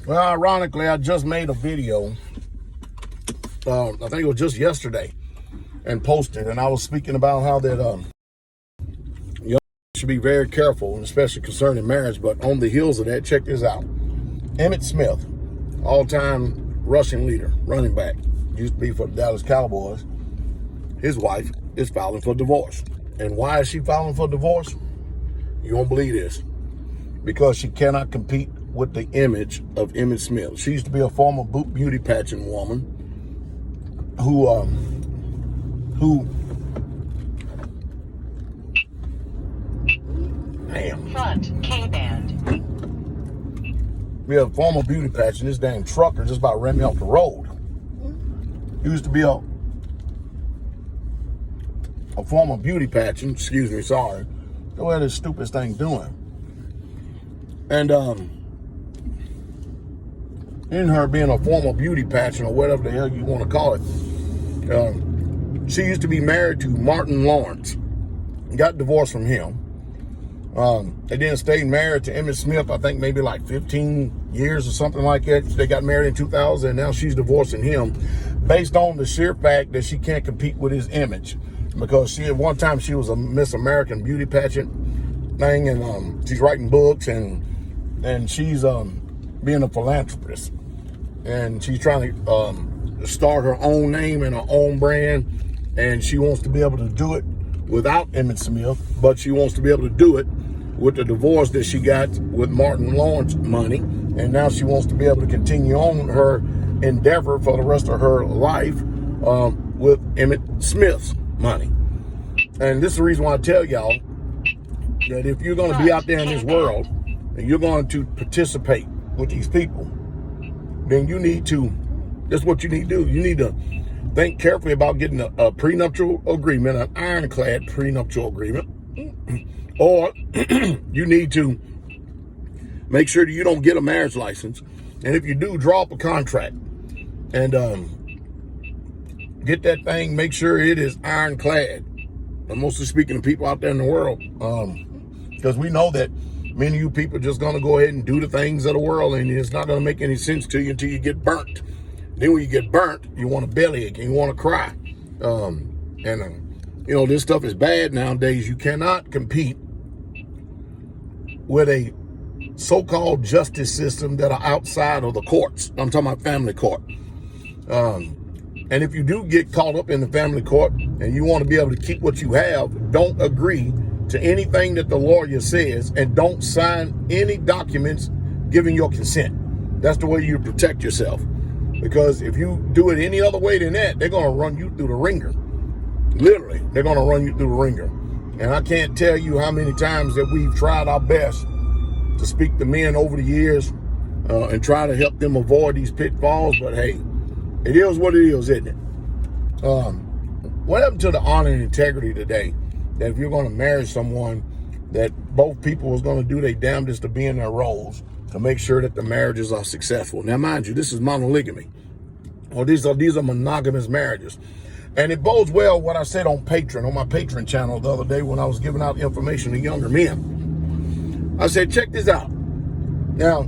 Well, ironically, I just made a video, I think it was just yesterday, and posted, and I was speaking about how that you should be very careful, and especially concerning marriage. But on the heels of that, check this out. Emmit Smith, all-time rushing leader, running back, used to be for the Dallas Cowboys. His wife is filing for divorce. And why is she filing for divorce? You won't believe this. Because she cannot compete with the image of Emmit Smith. She used to be a former beauty pageant woman who front K-band. Be a former beauty pageant. This damn trucker just about ran me off the road. He used to be a former beauty pageant. Excuse me, sorry. What is this stupid thing doing? And in her being a former beauty pageant or whatever the hell you want to call it, she used to be married to Martin Lawrence. Got divorced from him. They then stayed married to Emmit Smith, I think maybe like 15 years or something like that. They got married in 2000, and now she's divorcing him based on the sheer fact that she can't compete with his image. Because at one time she was a Miss American beauty pageant thing, and she's writing books, and she's being a philanthropist, and she's trying to start her own name and her own brand, and she wants to be able to do it without Emmit Smith, but she wants to be able to do it with the divorce that she got with Martin Lawrence money, and now she wants to be able to continue on her endeavor for the rest of her life with Emmit Smith's money. And this is the reason why I tell y'all that if you're going to be out there in this world and you're going to participate with these people, then you need to, that's what you need to do. You need to think carefully about getting a prenuptial agreement, an ironclad prenuptial agreement, or you need to make sure that you don't get a marriage license. And if you do, draw up a contract and get that thing, make sure it is ironclad. I'm mostly speaking to people out there in the world, because we know that many of you people are just going to go ahead and do the things of the world, and it's not going to make any sense to you until you get burnt. Then when you get burnt, you want a bellyache and you want to cry. You know, this stuff is bad nowadays. You cannot compete with a so-called justice system that are outside of the courts. I'm talking about family court. And if you do get caught up in the family court and you want to be able to keep what you have, don't agree to anything that the lawyer says, and don't sign any documents giving your consent. That's the way you protect yourself. Because if you do it any other way than that, they're going to run you through the ringer. Literally, they're going to run you through the ringer. And I can't tell you how many times that we've tried our best to speak to men over the years and try to help them avoid these pitfalls. But hey, it is what it is, isn't it? What happened to the honor and integrity today? That if you're going to marry someone, that both people is going to do their damnedest to be in their roles to make sure that the marriages are successful. Now, mind you, this is monogamy, or these are monogamous marriages. And it bodes well what I said on my Patreon channel the other day when I was giving out information to younger men. I said, check this out. Now,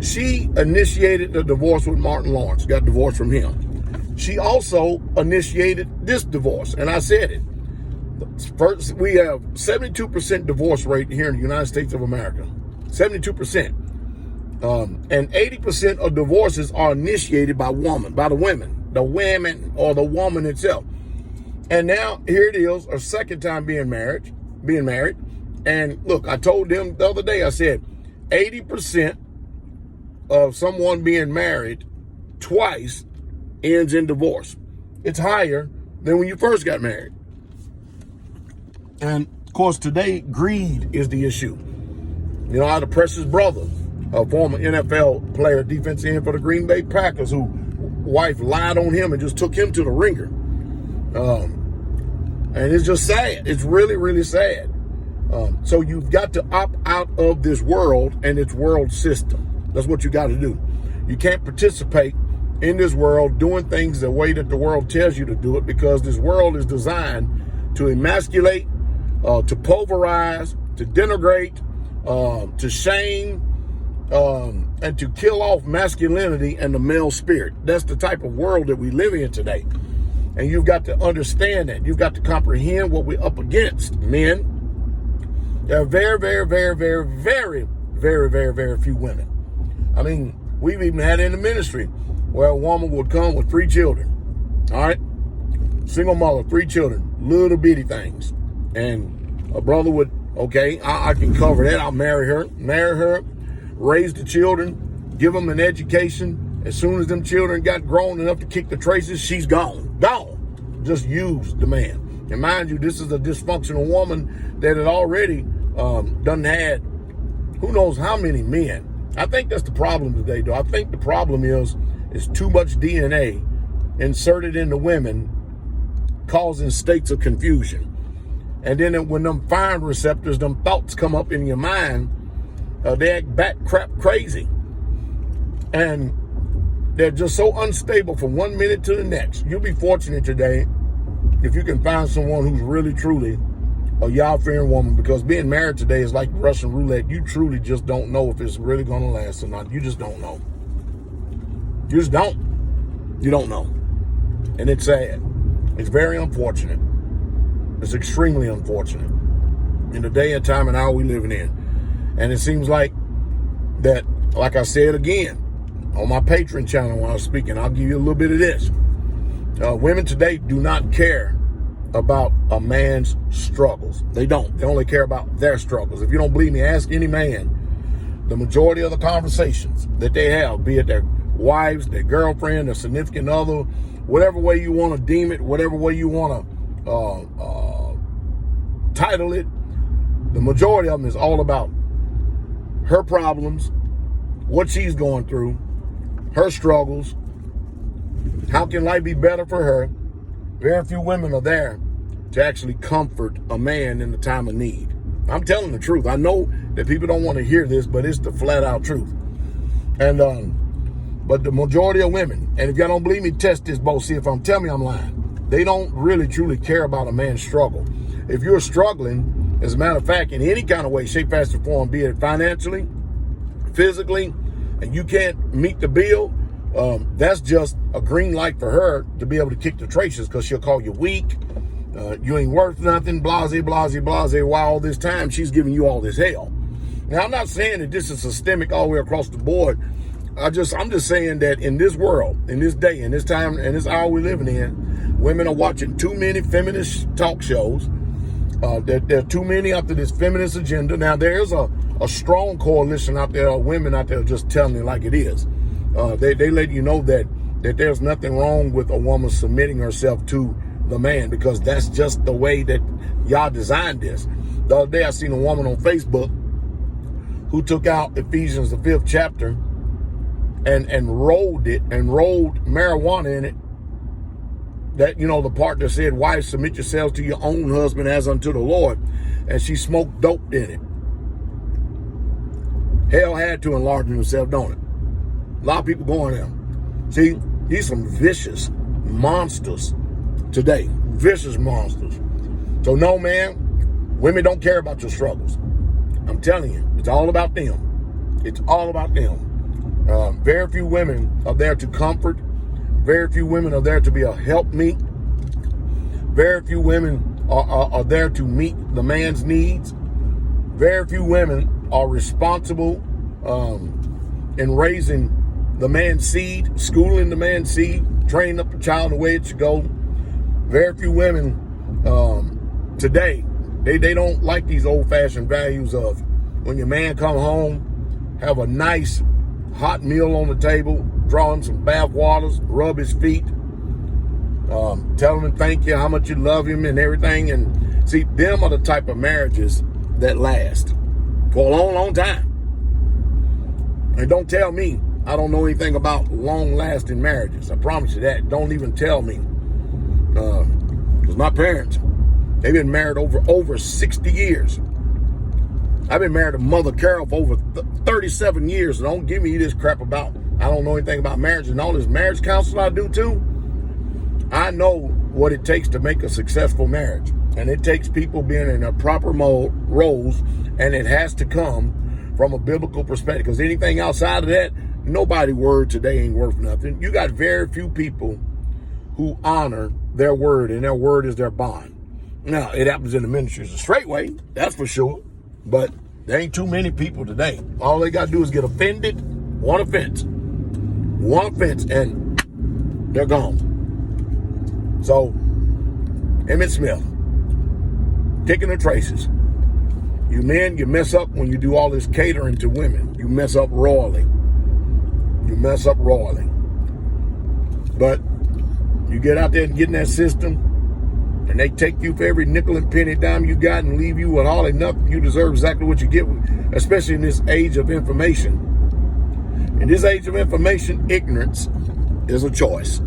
she initiated the divorce with Martin Lawrence, got divorced from him. She also initiated this divorce, and I said it. First, we have 72% divorce rate here in the United States of America. 72%. And 80% of divorces are initiated by the women or the woman itself. And now here it is, a second time being married. And look, I told them the other day, I said 80% of someone being married twice ends in divorce. It's higher than when you first got married. And of course, today, greed is the issue. You know, I had a precious brother, a former NFL player, defensive end for the Green Bay Packers, who wife lied on him and just took him to the ringer. And it's just sad. It's really, really sad. So you've got to opt out of this world and its world system. That's what you got to do. You can't participate in this world doing things the way that the world tells you to do it, because this world is designed to emasculate, to pulverize, to denigrate, to shame, and to kill off masculinity and the male spirit. That's the type of world that we live in today. And you've got to understand that. You've got to comprehend what we're up against, men. There are very, very, very, very, very, very, very, very few women. I mean, we've even had it in the ministry where a woman would come with 3 children. All right? Single mother, 3 children, little bitty things. And a brother would, okay, I can cover that. I'll marry her, raise the children, give them an education. As soon as them children got grown enough to kick the traces, she's gone. Just use the man. And mind you, this is a dysfunctional woman that had already done had who knows how many men. I think that's the problem today, though. I think the problem is too much DNA inserted into women, causing states of confusion. And then when them firing receptors, them thoughts come up in your mind, they act back crap crazy. And they're just so unstable from one minute to the next. You'll be fortunate today if you can find someone who's really, truly a Yah-fearing woman, because being married today is like Russian roulette. You truly just don't know if it's really going to last or not. You just don't know. You just don't. You don't know. And it's sad. It's very unfortunate. It's extremely unfortunate in the day and time and hour we living in. And it seems like that, like I said again, on my Patreon channel when I was speaking, I'll give you a little bit of this. Women today do not care about a man's struggles. They don't. They only care about their struggles. If you don't believe me, ask any man. The majority of the conversations that they have, be it their wives, their girlfriend, their significant other, whatever way you want to deem it, whatever way you want to title it, the majority of them is all about her problems, what she's going through, her struggles. How can life be better for her? Very few women are there to actually comfort a man in the time of need. I'm telling the truth. I know that people don't want to hear this, but it's the flat out truth. And but the majority of women, and if y'all don't believe me, test this both. See if tell me I'm lying. They don't really truly care about a man's struggle. If you're struggling, as a matter of fact, in any kind of way, shape, fashion, or form, be it financially, physically, and you can't meet the bill, that's just a green light for her to be able to kick the traces, because she'll call you weak. You ain't worth nothing, blase, blase, blase, while all this time she's giving you all this hell. Now, I'm not saying that this is systemic all the way across the board. I'm just saying that in this world, in this day, in this time, in this hour we're living in, women are watching too many feminist talk shows. There are too many after this feminist agenda. Now, there's a strong coalition out there of women out there just telling it like it is. They let you know that there's nothing wrong with a woman submitting herself to the man, because that's just the way that y'all designed this. The other day I seen a woman on Facebook who took out Ephesians, the 5th chapter, and rolled marijuana in it. That, you know, the part that said, wives, submit yourselves to your own husband as unto the Lord. And she smoked dope in it. Hell had to enlarge himself, don't it? A lot of people going there. See, these some vicious monsters today. Vicious monsters. So no, man, women don't care about your struggles. I'm telling you, it's all about them. It's all about them. Very few women are there to comfort. Very few women are there to be a helpmeet. Very few women are there to meet the man's needs. Very few women are responsible in raising the man's seed, schooling the man's seed, training up the child the way it should go. Very few women today, they don't like these old-fashioned values of when your man come home, have a nice hot meal on the table, draw him some bath waters, rub his feet, tell him thank you, how much you love him and everything. And see, them are the type of marriages that last for a long, long time. And don't tell me I don't know anything about long-lasting marriages. I promise you that. Don't even tell me. Because my parents, they've been married over 60 years. I've been married to Mother Carol for over 37 years. So don't give me this crap about I don't know anything about marriage. And all this marriage counsel I do too, I know what it takes to make a successful marriage. And it takes people being in their proper roles, and it has to come from a biblical perspective. Because anything outside of that, nobody's word today ain't worth nothing. You got very few people who honor their word, and their word is their bond. Now, it happens in the ministries a straight way, that's for sure. But there ain't too many people today. All they got to do is get offended, one offense, and they're gone. So, Emmit Smith, taking the traces. You men, you mess up when you do all this catering to women. You mess up royally. But you get out there and get in that system, and they take you for every nickel and penny dime you got and leave you with all or nothing. You deserve exactly what you get, especially in this age of information. In this age of information, ignorance is a choice.